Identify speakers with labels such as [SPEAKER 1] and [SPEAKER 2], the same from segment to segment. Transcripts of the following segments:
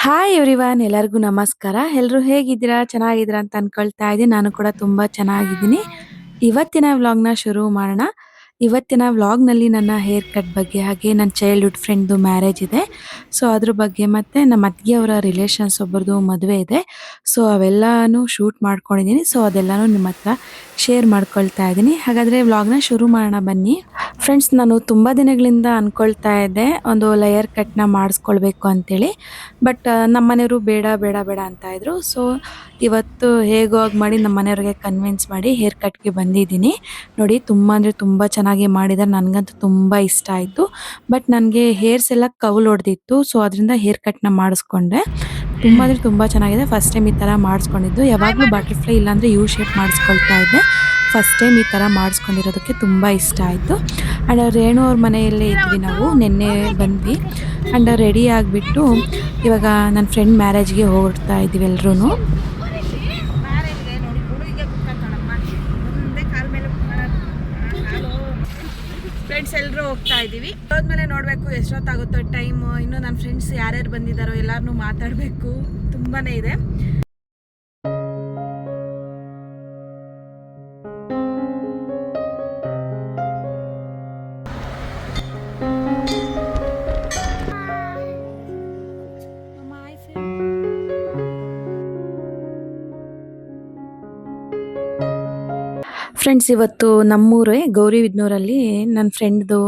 [SPEAKER 1] Hi everyone, ಎಲ್ಲರಿಗೂ ನಮಸ್ಕಾರ. ಎಲ್ಲರೂ ಹೇಗಿದ್ದೀರಾ? ಚೆನ್ನಾಗಿದ್ದೀರಾ ಅಂತ ಅನ್ಕೊಳ್ತಾ ಇದ್ದೀನಿ. ನಾನು ಕೂಡ ತುಂಬಾ ಚೆನ್ನಾಗಿದ್ದೀನಿ. ಇವತ್ತಿನ ವ್ಲಾಗ್ನ ಶುರು ಮಾಡೋಣ. ಇವತ್ತಿನ ವ್ಲಾಗ್ನಲ್ಲಿ ನನ್ನ ಹೇರ್ ಕಟ್ ಬಗ್ಗೆ, ಹಾಗೆ ನನ್ನ ಚೈಲ್ಡ್ಹುಡ್ ಫ್ರೆಂಡ್ದು ಮ್ಯಾರೇಜ್ ಇದೆ, ಸೊ ಅದ್ರ ಬಗ್ಗೆ, ಮತ್ತೆ ನಮ್ಮ ಅತ್ತಿಗೆಯವರ ರಿಲೇಷನ್ಸ್ ಒಬ್ಬರದು ಮದುವೆ ಇದೆ, ಸೊ ಅವೆಲ್ಲಾನು ಶೂಟ್ ಮಾಡ್ಕೊಂಡಿದ್ದೀನಿ. ಸೊ ಅದೆಲ್ಲಾನು ನಿಮ್ಮ ಹತ್ರ ಶೇರ್ ಮಾಡ್ಕೊಳ್ತಾ ಇದ್ದೀನಿ. ಹಾಗಾದರೆ ವ್ಲಾಗ್ನ ಶುರು ಮಾಡೋಣ ಬನ್ನಿ. ಫ್ರೆಂಡ್ಸ್, ನಾನು ತುಂಬ ದಿನಗಳಿಂದ ಅಂದ್ಕೊಳ್ತಾ ಇದ್ದೆ ಒಂದು ಲೇಯರ್ ಕಟ್ನ ಮಾಡಿಸ್ಕೊಳ್ಬೇಕು ಅಂತೇಳಿ. ಬಟ್ ನಮ್ಮ ಮನೆಯವರು ಬೇಡ ಬೇಡ ಬೇಡ ಅಂತ ಇದ್ರು. ಸೊ ಇವತ್ತು ಹೇಗೋ ಆಗಿ ಮಾಡಿ ನಮ್ಮ ಮನೆಯವ್ರಿಗೆ ಕನ್ವಿನ್ಸ್ ಮಾಡಿ ಹೇರ್ ಕಟ್ಗೆ ಬಂದಿದ್ದೀನಿ. ನೋಡಿ, ತುಂಬ ಅಂದರೆ ತುಂಬ ಚೆನ್ನಾಗಿ ಮಾಡಿದ್ದಾರೆ. ನನಗಂತೂ ತುಂಬ ಇಷ್ಟ ಆಯಿತು. ಬಟ್ ನನಗೆ ಹೇರ್ಸ್ ಎಲ್ಲ ಕೌಲ್ ಹೊಡೆದಿತ್ತು, ಸೊ ಅದರಿಂದ ಹೇರ್ ಕಟ್ನ ಮಾಡಿಸ್ಕೊಂಡೆ. ತುಂಬ ಅಂದರೆ ತುಂಬ ಚೆನ್ನಾಗಿದೆ. ಫಸ್ಟ್ ಟೈಮ್ ಈ ಥರ ಮಾಡಿಸ್ಕೊಂಡಿದ್ದು. ಯಾವಾಗಲೂ ಬಟರ್ಫ್ಲೈ ಇಲ್ಲಾಂದರೆ ಯು ಶೇಪ್ ಮಾಡಿಸ್ಕೊಳ್ತಾ ಇದ್ದೆ. ಫಸ್ಟ್ ಟೈಮ್ ಈ ಥರ ಮಾಡಿಸ್ಕೊಂಡಿರೋದಕ್ಕೆ ತುಂಬ ಇಷ್ಟ ಆಯಿತು. ಆ್ಯಂಡ್ ರೇಣು ಅವ್ರ ಮನೆಯಲ್ಲೇ ಇದ್ವಿ ನಾವು, ನಿನ್ನೆ ಬಂದ್ವಿ. ಆ್ಯಂಡ್ ರೆಡಿ ಆಗಿಬಿಟ್ಟು ಇವಾಗ ನನ್ನ ಫ್ರೆಂಡ್ ಮ್ಯಾರೇಜ್ಗೆ ಹೊರಡ್ತಾ ಇದ್ದೀವಿ ಎಲ್ಲರೂ. ಫ್ರೆಂಡ್ಸ್ ಎಲ್ಲರೂ ಹೋಗ್ತಾ ಇದ್ದೀವಿ. ಹೋದ್ಮೇಲೆ ನೋಡಬೇಕು ಎಷ್ಟೊತ್ತಾಗುತ್ತೋ ಟೈಮು. ಇನ್ನು ನನ್ನ ಫ್ರೆಂಡ್ಸ್ ಯಾರ್ಯಾರು ಬಂದಿದ್ದಾರೋ ಎಲ್ಲರನ್ನೂ ಮಾತಾಡಬೇಕು, ತುಂಬಾ ಇದೆ. ಫ್ರೆಂಡ್ಸ್, ಇವತ್ತು ನಮ್ಮೂರೇ ಗೌರಿಬಿದನೂರಲ್ಲಿ ನನ್ನ ಫ್ರೆಂಡ್ದು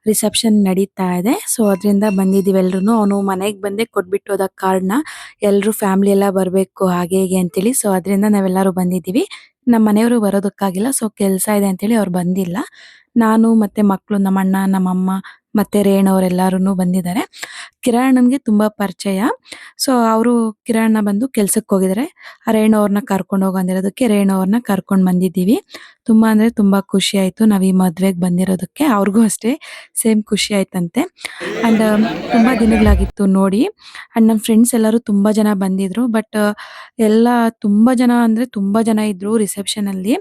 [SPEAKER 1] ರಿಸೆಪ್ಷನ್ ನಡೀತಾ ಇದೆ. ಸೊ ಅದರಿಂದ ಬಂದಿದ್ದೀವಿ ಎಲ್ರು. ಅವನು ಮನೆಗೆ ಬಂದೇ ಕೊಟ್ಬಿಟ್ಟು ಹೋದ ಕಾರಣ ಎಲ್ಲರೂ ಫ್ಯಾಮಿಲಿ ಎಲ್ಲ ಬರಬೇಕು ಹಾಗೆ ಹೀಗೆ ಅಂತೇಳಿ. ಸೊ ಅದರಿಂದ ನಾವೆಲ್ಲರೂ ಬಂದಿದ್ದೀವಿ. ನಮ್ಮ ಮನೆಯವರು ಬರೋದಕ್ಕಾಗಿಲ್ಲ, ಸೊ ಕೆಲಸ ಇದೆ ಅಂತೇಳಿ ಅವ್ರು ಬಂದಿಲ್ಲ. ನಾನು ಮತ್ತೆ ಮಕ್ಕಳು, ನಮ್ಮ ಅಣ್ಣ, ನಮ್ಮಮ್ಮ ಮತ್ತೆ ರೇಣವರೆಲ್ಲರೂ ಬಂದಿದ್ದಾರೆ. ಕಿರಣನ್ಗೆ ತುಂಬಾ ಪರಿಚಯ, ಸೊ ಅವರು ಕಿರಣ್ನ ಬಂದು ಕೆಲ್ಸಕ್ಕೆ ಹೋಗಿದ್ದಾರೆ. ಆ ರೇಣು ಅವ್ರನ್ನ ಕರ್ಕೊಂಡು ಹೋಗಂದಿರೋದಕ್ಕೆ ರೇಣು ಅವ್ರನ್ನ ಕರ್ಕೊಂಡು ಬಂದಿದ್ದೀವಿ. ತುಂಬಾ ಅಂದ್ರೆ ತುಂಬಾ ಖುಷಿ ಆಯ್ತು ನಾವ್ ಈ ಮದ್ವೆಗೆ ಬಂದಿರೋದಕ್ಕೆ. ಅವ್ರಿಗೂ ಅಷ್ಟೇ ಸೇಮ್ ಖುಷಿ ಆಯ್ತಂತೆ. ಅಂಡ್ ತುಂಬಾ ದಿನಗಳಾಗಿತ್ತು ನೋಡಿ. ಅಂಡ್ ನಮ್ಮ ಫ್ರೆಂಡ್ಸ್ ಎಲ್ಲರೂ ತುಂಬಾ ಜನ ಬಂದಿದ್ರು. ಬಟ್ ಎಲ್ಲ ತುಂಬಾ ಜನ ಅಂದ್ರೆ ತುಂಬಾ ಜನ ಇದ್ರು ರಿಸೆಪ್ಷನ್ ಅಲ್ಲಿ.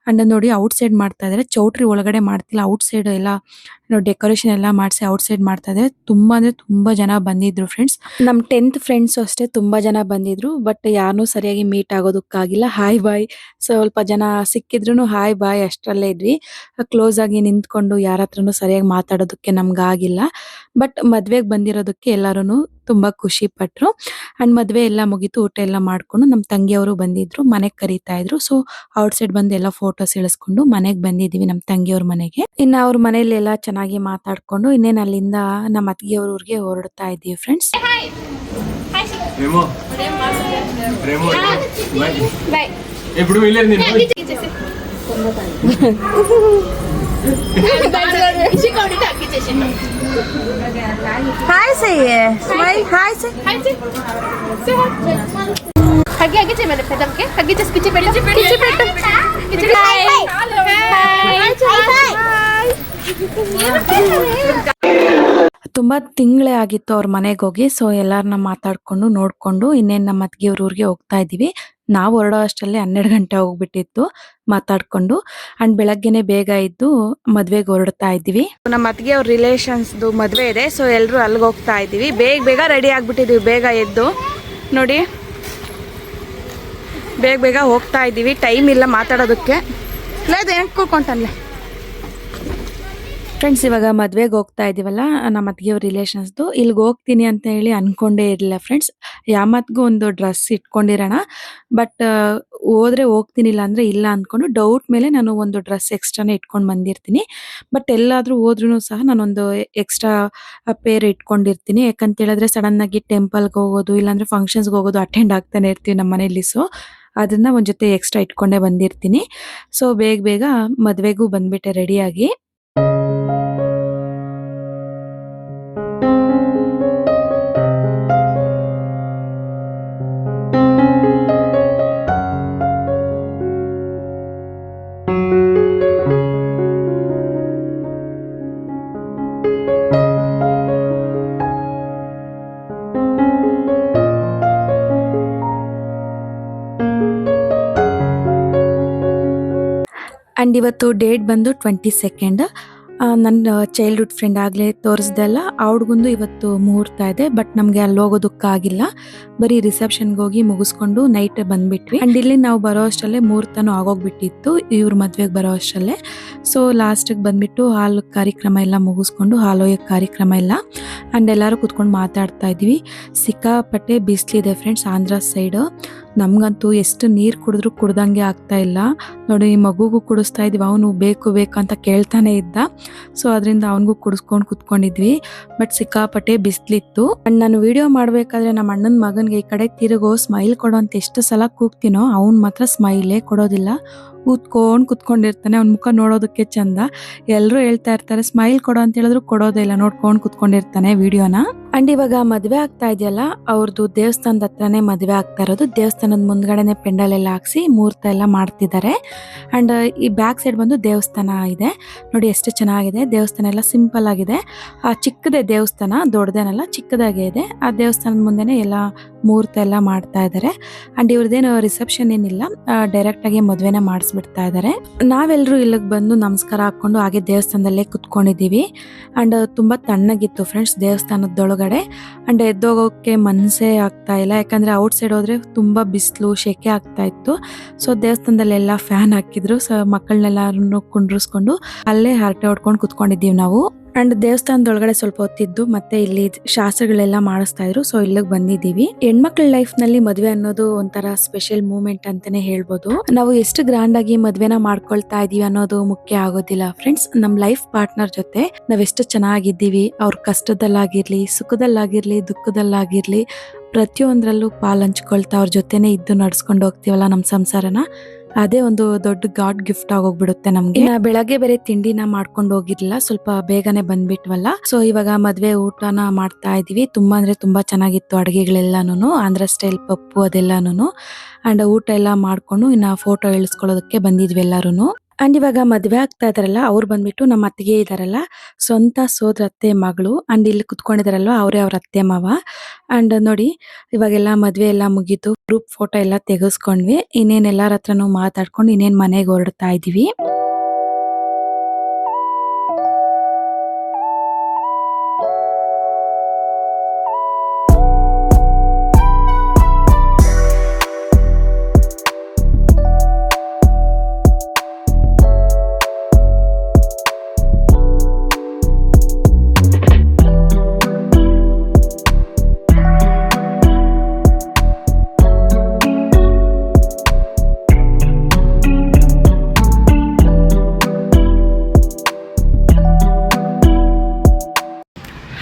[SPEAKER 1] ಅಂಡ್ ನೋಡಿ, ಔಟ್ ಸೈಡ್ ಮಾಡ್ತಾ ಇದಾರೆ, ಚೌಟ್ರಿ ಒಳಗಡೆ ಮಾಡ್ತಿಲ್ಲ, ಔಟ್ ಸೈಡ್ ಎಲ್ಲ ಡೆಕೋರೇಷನ್ ಎಲ್ಲ ಮಾಡಿಸಿ ಔಟ್ ಸೈಡ್ ಮಾಡ್ತಾ ಇದ್ದಾರೆ. ತುಂಬಾ ಅಂದ್ರೆ ತುಂಬಾ ಜನ ಬಂದಿದ್ರು ಫ್ರೆಂಡ್ಸ್. ನಮ್ 10th ಫ್ರೆಂಡ್ಸ್ ಅಷ್ಟೇ ತುಂಬಾ ಜನ ಬಂದಿದ್ರು. ಬಟ್ ಯಾರನ್ನೂ ಸರಿಯಾಗಿ ಮೀಟ್ ಆಗೋದಕ್ಕಾಗಿಲ್ಲ. ಹಾಯ್ ಬಾಯ್ ಸ್ವಲ್ಪ ಜನ ಸಿಕ್ಕಿದ್ರು, ಹಾಯ್ ಬಾಯ್ ಅಷ್ಟರಲ್ಲೇ ಇದ್ವಿ. ಕ್ಲೋಸ್ ಆಗಿ ನಿಂತ್ಕೊಂಡು ಯಾರ ಹತ್ರನೂ ಸರಿಯಾಗಿ ಮಾತಾಡೋದಕ್ಕೆ ನಮ್ಗಾಗಿಲ್ಲ. ಬಟ್ ಮದ್ವೆಗೆ ಬಂದಿರೋದಕ್ಕೆ ಎಲ್ಲರೂ ತುಂಬಾ ಖುಷಿ ಪಟ್ರು. ಅಂಡ್ ಮದ್ವೆ ಎಲ್ಲ ಮುಗೀತು, ಊಟ ಎಲ್ಲ ಮಾಡ್ಕೊಂಡು ನಮ್ಮ ತಂಗಿಯವರು ಬಂದಿದ್ರು, ಮನೆಗೆ ಕರೀತಾ ಇದ್ರು. ಸೊ ಔಟ್ ಸೈಡ್ ಬಂದು ಎಲ್ಲ ಫೋಟೋಸ್ ಇಳಿಸ್ಕೊಂಡು ಮನೆಗೆ ಬಂದಿದೀವಿ, ನಮ್ಮ ತಂಗಿಯವ್ರ ಮನೆಗೆ. ಇನ್ನು ಅವ್ರ ಮನೇಲಿ ಎಲ್ಲ ಚೆನ್ನಾಗಿ ಮಾತಾಡ್ಕೊಂಡು ಇನ್ನೇನು ಅಲ್ಲಿಂದ ನಮ್ಮ ಅತ್ತಿಗೆಯವ್ರ ಊರಿಗೆ ಹೊರಡ್ತಾ ಇದ್ದೀವಿ ಫ್ರೆಂಡ್ಸ್.
[SPEAKER 2] हाय से स्माइल हाय से हगी हगी चाहिए मैंने पेदम के हगी जस्ट किची पेट किची हाय
[SPEAKER 1] ತುಂಬಾ ತಿಂಗಳೇ ಆಗಿತ್ತು ಅವ್ರ ಮನೆಗೆ ಹೋಗಿ. ಸೊ ಎಲ್ಲಾರನ್ನ ಮಾತಾಡ್ಕೊಂಡು ನೋಡ್ಕೊಂಡು ಇನ್ನೇನು ನಮ್ಮ ಅತ್ತಿಗೆಯವ್ರ ಊರಿಗೆ ಹೋಗ್ತಾ ಇದೀವಿ. ನಾವು ಹೊರಡೋ ಅಷ್ಟರಲ್ಲಿ 12 ಗಂಟೆ ಹೋಗ್ಬಿಟ್ಟಿತ್ತು ಮಾತಾಡ್ಕೊಂಡು. ಅಂಡ್ ಬೆಳಗ್ಗೆನೆ ಬೇಗ ಇದ್ದು ಮದ್ವೆಗೆ ಹೊರಡ್ತಾ ಇದ್ದೀವಿ. ನಮ್ಮ ಅತ್ತಿಗೆ ಅವ್ರ ರಿಲೇಷನ್ಸ್ದು ಮದ್ವೆ ಇದೆ, ಸೊ ಎಲ್ಲರೂ ಅಲ್ಲಿಗೆ ಹೋಗ್ತಾ ಇದ್ದೀವಿ. ಬೇಗ ಬೇಗ ರೆಡಿ ಆಗ್ಬಿಟ್ಟಿದೀವಿ, ಬೇಗ ಎದ್ದು ನೋಡಿ ಬೇಗ ಬೇಗ ಹೋಗ್ತಾ ಇದ್ದೀವಿ. ಟೈಮ್ ಇಲ್ಲ ಮಾತಾಡೋದಕ್ಕೆ. ಇಲ್ಲ ಏನು ಕೂತ್ಕೊಂತಾನೆ ಫ್ರೆಂಡ್ಸ್. ಇವಾಗ ಮದ್ವೆಗೆ ಹೋಗ್ತಾ ಇದೀವಲ್ಲ ನಮ್ಮ ಅತ್ತಿಗೆಯವ್ರ ರಿಲೇಷನ್ಸ್ದು, ಇಲ್ಲಿಗೆ ಹೋಗ್ತೀನಿ ಅಂತ ಹೇಳಿ ಅನ್ಕೊಂಡೇ ಇರಲಿಲ್ಲ ಫ್ರೆಂಡ್ಸ್. ಯಾಮತ್ಗೂ ಒಂದು ಡ್ರೆಸ್ ಇಟ್ಕೊಂಡಿರೋಣ, ಬಟ್ ಹೋದ್ರೆ ಹೋಗ್ತೀನಿಲ್ಲ ಅಂದ್ರೆ ಇಲ್ಲ ಅನ್ಕೊಂಡು ಡೌಟ್ ಮೇಲೆ ನಾನು ಒಂದು ಡ್ರೆಸ್ ಎಕ್ಸ್ಟ್ರಾನೇ ಇಟ್ಕೊಂಡು ಬಂದಿರ್ತೀನಿ. ಬಟ್ ಎಲ್ಲಾದ್ರೂ ಹೋದ್ರೂ ಸಹ ನಾನೊಂದು ಎಕ್ಸ್ಟ್ರಾ ಪೇರ್ ಇಟ್ಕೊಂಡಿರ್ತೀನಿ. ಯಾಕಂತ ಹೇಳಿದ್ರೆ ಸಡನ್ ಆಗಿ ಟೆಂಪಲ್ಗೆ ಹೋಗೋದು ಇಲ್ಲಾಂದ್ರೆ ಫಂಕ್ಷನ್ಸ್ಗೆ ಹೋಗೋದು ಅಟೆಂಡ್ ಆಗ್ತಾನೆ ಇರ್ತೀವಿ ನಮ್ಮ ಮನೇಲಿ. ಸೊ ಅದನ್ನ ಒಂದ್ ಜೊತೆ ಎಕ್ಸ್ಟ್ರಾ ಇಟ್ಕೊಂಡೇ ಬಂದಿರ್ತೀನಿ. ಸೊ ಬೇಗ ಬೇಗ ಮದ್ವೆಗೂ ಬಂದ್ಬಿಟ್ಟೆ ರೆಡಿಯಾಗಿ. ಆ್ಯಂಡ್ ಇವತ್ತು ಡೇಟ್ ಬಂದು 22. ನನ್ನ ಚೈಲ್ಡ್ಹುಡ್ ಫ್ರೆಂಡ್ ಆಗಲೇ ತೋರಿಸ್ದೆಲ್ಲ ಅವ್ಳಿಗೊಂದು ಇವತ್ತು ಮುಹೂರ್ತ ಇದೆ. ಬಟ್ ನಮಗೆ ಅಲ್ಲಿ ಹೋಗೋದಕ್ಕಾಗಿಲ್ಲ, ಬರೀ ರಿಸೆಪ್ಷನ್ಗೆ ಹೋಗಿ ಮುಗಿಸ್ಕೊಂಡು ನೈಟ್ ಬಂದ್ಬಿಟ್ವಿ. ಆ್ಯಂಡ್ ಇಲ್ಲಿ ನಾವು ಬರೋ ಅಷ್ಟರಲ್ಲೇ ಮುಹೂರ್ತನೂ ಆಗೋಗ್ಬಿಟ್ಟಿತ್ತು ಇವ್ರ ಮದುವೆಗೆ ಬರೋ ಅಷ್ಟರಲ್ಲೇ. ಸೊ ಲಾಸ್ಟಿಗೆ ಬಂದ್ಬಿಟ್ಟು ಹಾಲು ಕಾರ್ಯಕ್ರಮ ಎಲ್ಲ ಮುಗಿಸ್ಕೊಂಡು ಹಾಲೋಯೋ ಕಾರ್ಯಕ್ರಮ ಎಲ್ಲ ಆ್ಯಂಡ್ ಎಲ್ಲರೂ ಕೂತ್ಕೊಂಡು ಮಾತಾಡ್ತಾ ಇದ್ವಿ. ಸಿಕ್ಕಾಪಟ್ಟೆ ಬಿಸಿಲಿದೆ ಫ್ರೆಂಡ್ಸ್ ಆಂಧ್ರ ಸೈಡು. ನಮಗಂತೂ ಎಷ್ಟು ನೀರು ಕುಡಿದ್ರೂ ಕುಡ್ದಂಗೆ ಆಗ್ತಾ ಇಲ್ಲ ನೋಡಿ. ಮಗುಗೂ ಕುಡಿಸ್ತಾ ಇದ್ವಿ, ಅವನು ಬೇಕು ಬೇಕು ಅಂತ ಕೇಳ್ತಾನೆ ಇದ್ದ. ಸೊ ಅದರಿಂದ ಅವನಿಗೂ ಕುಡಿಸ್ಕೊಂಡು ಕುತ್ಕೊಂಡಿದ್ವಿ. ಬಟ್ ಸಿಕ್ಕಾಪಟ್ಟೆ ಬಿಸಿಲಿತ್ತು. ಆ್ಯಂಡ್ ನಾನು ವಿಡಿಯೋ ಮಾಡಬೇಕಾದ್ರೆ ನಮ್ಮ ಅಣ್ಣನ ಮಗನಿಗೆ ಈ ಕಡೆ ತಿರುಗೋ ಸ್ಮೈಲ್ ಕೊಡೋ ಅಂತ ಎಷ್ಟು ಸಲ ಕೂಗ್ತೀನೋ ಅವ್ನು ಮಾತ್ರ ಸ್ಮೈಲೇ ಕೊಡೋದಿಲ್ಲ. ಕುತ್ಕೊಂಡಿರ್ತಾನೆ. ಅವ್ನ ಮುಖ ನೋಡೋದಕ್ಕೆ ಚಂದ. ಎಲ್ಲರೂ ಹೇಳ್ತಾ ಇರ್ತಾರೆ ಸ್ಮೈಲ್ ಕೊಡೋ ಅಂತ ಹೇಳಿದ್ರು ಕೊಡೋದೇ ಇಲ್ಲ, ನೋಡ್ಕೊಂಡು ಕುತ್ಕೊಂಡಿರ್ತಾನೆ ವಿಡಿಯೋನ. ಅಂಡ್ ಇವಾಗ ಮದುವೆ ಆಗ್ತಾ ಇದೆಯಲ್ಲ, ಅವ್ರದ್ದು ದೇವಸ್ಥಾನದ ಹತ್ರನೇ ಮದುವೆ ಆಗ್ತಾ ಇರೋದು. ದೇವಸ್ಥಾನದ ಮುಂದ್ಗಡೆನೆ ಪೆಂಡಲ್ ಎಲ್ಲ ಹಾಕ್ಸಿ ಮುಹೂರ್ತ ಎಲ್ಲ ಮಾಡ್ತಿದ್ದಾರೆ. ಅಂಡ್ ಈ ಬ್ಯಾಕ್ ಸೈಡ್ ಬಂದು ದೇವಸ್ಥಾನ ಇದೆ ನೋಡಿ, ಎಷ್ಟು ಚೆನ್ನಾಗಿದೆ. ದೇವಸ್ಥಾನ ಎಲ್ಲ ಸಿಂಪಲ್ ಆಗಿದೆ. ಚಿಕ್ಕದೇ ದೇವಸ್ಥಾನ, ದೊಡ್ಡದೇನಲ್ಲ, ಚಿಕ್ಕದಾಗೇ ಇದೆ. ಆ ದೇವಸ್ಥಾನದ ಮುಂದೆನೆ ಎಲ್ಲ ಮುಹೂರ್ತ ಎಲ್ಲ ಮಾಡ್ತಾ ಇದ್ದಾರೆ. ಅಂಡ್ ಇವ್ರದ್ದೇನು ರಿಸೆಪ್ಷನ್ ಏನಿಲ್ಲ, ಡೈರೆಕ್ಟ್ ಆಗಿ ಮದುವೆನ ಮಾಡಿಸ್ಬಿಡ್ತಾ ಇದ್ದಾರೆ. ನಾವೆಲ್ಲರೂ ಇಲ್ಲಿಗೆ ಬಂದು ನಮಸ್ಕಾರ ಹಾಕೊಂಡು ಹಾಗೆ ದೇವಸ್ಥಾನದಲ್ಲೇ ಕುತ್ಕೊಂಡಿದ್ದೀವಿ. ಅಂಡ್ ತುಂಬಾ ತಣ್ಣಗಿತ್ತು ಫ್ರೆಂಡ್ಸ್ ದೇವಸ್ಥಾನದೊಳಗಡೆ. ಅಂಡ್ ಎದ್ದೋಗೋಕೆ ಮನಸ್ಸೇ ಆಗ್ತಾ ಇಲ್ಲ, ಯಾಕಂದ್ರೆ ಔಟ್ ಸೈಡ್ ಹೋದ್ರೆ ತುಂಬಾ ಬಿಸಿಲು ಶೆಕೆ ಆಗ್ತಾ ಇತ್ತು. ಸೊ ದೇವಸ್ಥಾನದಲ್ಲೆಲ್ಲ ಫ್ಯಾನ್ ಹಾಕಿದ್ರು. ಸೊ ಮಕ್ಕಳನ್ನೆಲ್ಲರೂ ಕುಂಡ್ರಿಸ್ಕೊಂಡು ಅಲ್ಲೇ ಹರಟೆ ಹೊಡ್ಕೊಂಡು ಕುತ್ಕೊಂಡಿದ್ದೀವಿ ನಾವು. ಅಂಡ್ ದೇವಸ್ಥಾನದೊಳಗಡೆ ಸ್ವಲ್ಪ ಹೊತ್ತಿದ್ದು ಮತ್ತೆ ಇಲ್ಲಿ ಶಾಸ್ತ್ರಗಳೆಲ್ಲ ಮಾಡಿಸ್ತಾ ಇದ್ರು. ಸೊ ಇಲ್ಲಿಗೆ ಬಂದಿದ್ದೀವಿ. ಹೆಣ್ಮಕ್ಳ ಲೈಫ್ ನಲ್ಲಿ ಮದ್ವೆ ಅನ್ನೋದು ಒಂಥರ ಸ್ಪೆಷಲ್ ಮೂಮೆಂಟ್ ಅಂತಾನೆ ಹೇಳ್ಬೋದು. ನಾವು ಎಷ್ಟು ಗ್ರ್ಯಾಂಡ್ ಆಗಿ ಮದ್ವೆನ ಮಾಡ್ಕೊಳ್ತಾ ಇದೀವಿ ಅನ್ನೋದು ಮುಖ್ಯ ಆಗೋದಿಲ್ಲ ಫ್ರೆಂಡ್ಸ್. ನಮ್ ಲೈಫ್ ಪಾರ್ಟ್ನರ್ ಜೊತೆ ನಾವೆಷ್ಟು ಚೆನ್ನಾಗಿದ್ದೀವಿ, ಅವ್ರ ಕಷ್ಟದಲ್ಲಾಗಿರ್ಲಿ, ಸುಖದಲ್ಲಾಗಿರ್ಲಿ, ದುಃಖದಲ್ಲಾಗಿರ್ಲಿ, ಪ್ರತಿಯೊಂದ್ರಲ್ಲೂ ಪಾಲ್ ಹಂಚ್ಕೊಳ್ತಾ ಅವ್ರ ಜೊತೆನೆ ಇದ್ದು ನಡ್ಸ್ಕೊಂಡು ಹೋಗ್ತೀವಲ್ಲ ನಮ್ ಸಂಸಾರನ, ಅದೇ ಒಂದು ದೊಡ್ಡ ಗಾಡ್ ಗಿಫ್ಟ್ ಆಗೋಗ್ಬಿಡುತ್ತೆ ನಮ್ಗೆ. ಬೆಳಗ್ಗೆ ಬೇರೆ ತಿಂಡಿನ ಮಾಡ್ಕೊಂಡು ಹೋಗಿರ್ಲಿಲ್ಲ, ಸ್ವಲ್ಪ ಬೇಗನೆ ಬಂದ್ಬಿಟ್ವಲ್ಲ. ಸೊ ಇವಾಗ ಮದ್ವೆ ಊಟನ ಮಾಡ್ತಾ ಇದೀವಿ. ತುಂಬಾ ಅಂದ್ರೆ ತುಂಬಾ ಚೆನ್ನಾಗಿತ್ತು ಅಡುಗೆಗಳೆಲ್ಲಾನು, ಆಂಧ್ರ ಸ್ಟೈಲ್ ಪಪ್ಪು ಅದೆಲ್ಲಾನು. ಅಂಡ್ ಊಟ ಎಲ್ಲ ಮಾಡ್ಕೊಂಡು ಇನ್ನ ಫೋಟೋ ಇಳಿಸ್ಕೊಳ್ಳೋದಕ್ಕೆ ಬಂದಿದ್ವಿ ಎಲ್ಲಾರು. ಅಂಡ್ ಇವಾಗ ಮದ್ವೆ ಆಗ್ತಾ ಇದಾರಲ್ಲ, ಅವ್ರು ಬಂದ್ಬಿಟ್ಟು ನಮ್ಮ ಅತ್ತಿಗೆ ಇದಾರಲ್ಲ, ಸ್ವಂತ ಸೋದರ ಅತ್ತೆ ಮಗಳು. ಅಂಡ್ ಇಲ್ಲಿ ಕುತ್ಕೊಂಡಿದಾರಲ್ವ ಅವರೇ ಅವ್ರ ಅತ್ತೆ ಮಾವ. ಅಂಡ್ ನೋಡಿ ಇವಾಗೆಲ್ಲ ಮದ್ವೆ ಎಲ್ಲ ಮುಗೀತು, ಗ್ರೂಪ್ ಫೋಟೋ ಎಲ್ಲ ತೆಗೆಸ್ಕೊಂಡ್ವಿ. ಇನ್ನೇನ್ ಎಲ್ಲಾರ ಹತ್ರನೂ ಮಾತಾಡ್ಕೊಂಡು ಇನ್ನೇನ್ ಮನೆಗೆ ಹೊರಡ್ತಾ ಇದೀವಿ.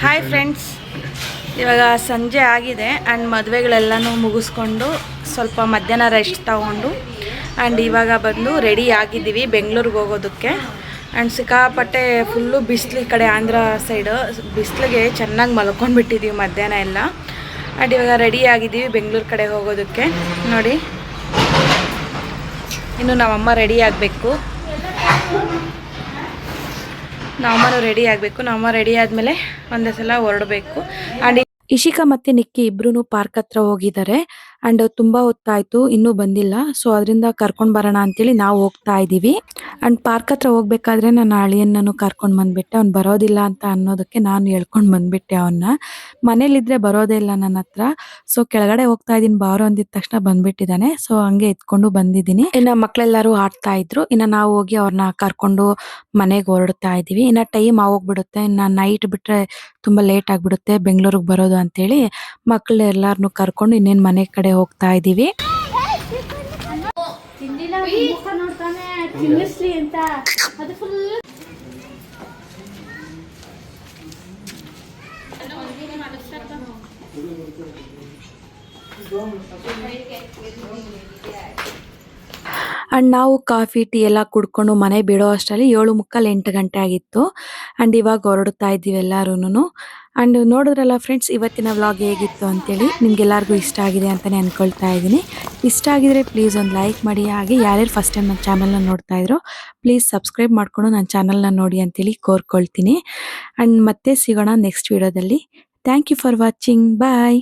[SPEAKER 1] ಹಾಯ್ ಫ್ರೆಂಡ್ಸ್, ಇವಾಗ ಸಂಜೆ ಆಗಿದೆ ಆ್ಯಂಡ್ ಮದುವೆಗಳೆಲ್ಲನೂ ಮುಗಿಸ್ಕೊಂಡು ಸ್ವಲ್ಪ ಮಧ್ಯಾಹ್ನ ರೆಸ್ಟ್ ತಗೊಂಡು ಆ್ಯಂಡ್ ಇವಾಗ ಬಂದು ರೆಡಿ ಆಗಿದ್ದೀವಿ ಬೆಂಗಳೂರಿಗೆ ಹೋಗೋದಕ್ಕೆ. ಆ್ಯಂಡ್ ಸಿಕ್ಕಾಪಟ್ಟೆ ಫುಲ್ಲು ಬಿಸಿಲು, ಈ ಕಡೆ ಆಂಧ್ರ ಸೈಡು ಬಿಸಿಲಿಗೆ ಚೆನ್ನಾಗಿ ಮಲ್ಕೊಂಡ್ಬಿಟ್ಟಿದ್ದೀವಿ ಮಧ್ಯಾಹ್ನ ಎಲ್ಲ. ಆ್ಯಂಡ್ ಇವಾಗ ರೆಡಿ ಆಗಿದ್ದೀವಿ ಬೆಂಗಳೂರು ಕಡೆ ಹೋಗೋದಕ್ಕೆ. ನೋಡಿ ಇನ್ನು ನಮ್ಮಮ್ಮ ರೆಡಿ ಆಗಬೇಕು, ನಮ್ಮಮ್ಮನೂ ರೆಡಿ ಆಗಬೇಕು. ನಮ್ಮಮ್ಮ ರೆಡಿ ಆದಮೇಲೆ ಒಂದೇ ಸಲ ಹೊರಡಬೇಕು. ಆ್ಯಂಡ್ ಇಶಿಕಾ ಮತ್ತೆ ನಿಕ್ಕಿ ಇಬ್ರು ಪಾರ್ಕ್ ಹತ್ರ ಹೋಗಿದ್ದಾರೆ. ಅಂಡ್ ತುಂಬಾ ಹೊತ್ತಾಯ್ತು ಇನ್ನೂ ಬಂದಿಲ್ಲ. ಸೊ ಅದರಿಂದ ಕರ್ಕೊಂಡ್ ಬರೋಣ ಅಂತೇಳಿ ನಾವು ಹೋಗ್ತಾ ಇದೀವಿ. ಅಂಡ್ ಪಾರ್ಕ್ ಹತ್ರ ಹೋಗ್ಬೇಕಾದ್ರೆ ನನ್ನ ಅಳಿಯನ್ನನು ಕರ್ಕೊಂಡ್ ಬಂದ್ಬಿಟ್ಟೆ. ಅವ್ನು ಬರೋದಿಲ್ಲ ಅಂತ ಅನ್ನೋದಕ್ಕೆ ನಾನು ಹೇಳ್ಕೊಂಡ್ ಬಂದ್ಬಿಟ್ಟೆ ಅವನ್ನ. ಮನೇಲಿದ್ರೆ ಬರೋದೇ ಇಲ್ಲ ನನ್ನ ಹತ್ರ. ಸೊ ಕೆಳಗಡೆ ಹೋಗ್ತಾ ಇದೀನಿ ಬಾರೋ ಅಂದಿದ ತಕ್ಷಣ ಬಂದ್ಬಿಟ್ಟಿದ್ದಾನೆ. ಸೊ ಹಂಗೆ ಎತ್ಕೊಂಡು ಬಂದಿದ್ದೀನಿ. ಇನ್ನ ಮಕ್ಳೆಲ್ಲರೂ ಆಡ್ತಾ ಇದ್ರು. ಇನ್ನ ನಾವು ಹೋಗಿ ಅವ್ರನ್ನ ಕರ್ಕೊಂಡು ಮನೆಗೆ ಹೊರಡ್ತಾ ಇದೀವಿ. ಇನ್ನ ಟೈಮ್ ಆಗೋಗ್ಬಿಡುತ್ತೆ, ಇನ್ನ ನೈಟ್ ಬಿಟ್ರೆ ತುಂಬಾ ಲೇಟ್ ಆಗ್ಬಿಡುತ್ತೆ ಬೆಂಗಳೂರಿಗೆ ಬರೋದು ಅಂತೇಳಿ ಮಕ್ಳು ಎಲ್ಲಾರನ್ನು ಕರ್ಕೊಂಡು ಇನ್ನೇನ್ ಮನೆ ಕಡೆ ಹೋಗ್ತಾ ಇದೀವಿ. ಅಂಡ್ ನಾವು ಕಾಫಿ ಟೀ ಎಲ್ಲ ಕುಡ್ಕೊಂಡು ಮನೆ ಬಿಡೋ ಅಷ್ಟರಲ್ಲಿ 7:45 8 ಗಂಟೆ ಆಗಿತ್ತು. ಅಂಡ್ ಇವಾಗ ಹೊರಡ್ತಾ ಇದ್ದೀವಿ ಎಲ್ಲಾರುನು. ಅಂಡ್ ನೋಡಿದ್ರಲ್ಲ ಫ್ರೆಂಡ್ಸ್, ಇವತ್ತಿನ ವ್ಲಾಗ್ ಹೇಗಿತ್ತು ಅಂತೇಳಿ. ನಿಮ್ಗೆಲ್ಲರಿಗೂ ಇಷ್ಟ ಆಗಿದೆ ಅಂತಲೇ ಅಂದ್ಕೊಳ್ತಾ ಇದ್ದೀನಿ. ಇಷ್ಟ ಆಗಿದ್ರೆ ಪ್ಲೀಸ್ ಒಂದು ಲೈಕ್ ಮಾಡಿ. ಹಾಗೆ ಯಾರ್ಯಾರು ಫಸ್ಟ್ ಟೈಮ್ ನನ್ನ ಚಾನಲ್ನ ನೋಡ್ತಾ ಇದ್ರು ಪ್ಲೀಸ್ ಸಬ್ಸ್ಕ್ರೈಬ್ ಮಾಡ್ಕೊಂಡು ನನ್ನ ಚಾನಲ್ನ ನೋಡಿ ಅಂತೇಳಿ ಕೋರ್ಕೊಳ್ತೀನಿ. ಅಂಡ್ ಮತ್ತೆ ಸಿಗೋಣ ನೆಕ್ಸ್ಟ್ ವಿಡಿಯೋದಲ್ಲಿ. Thank you for watching. Bye.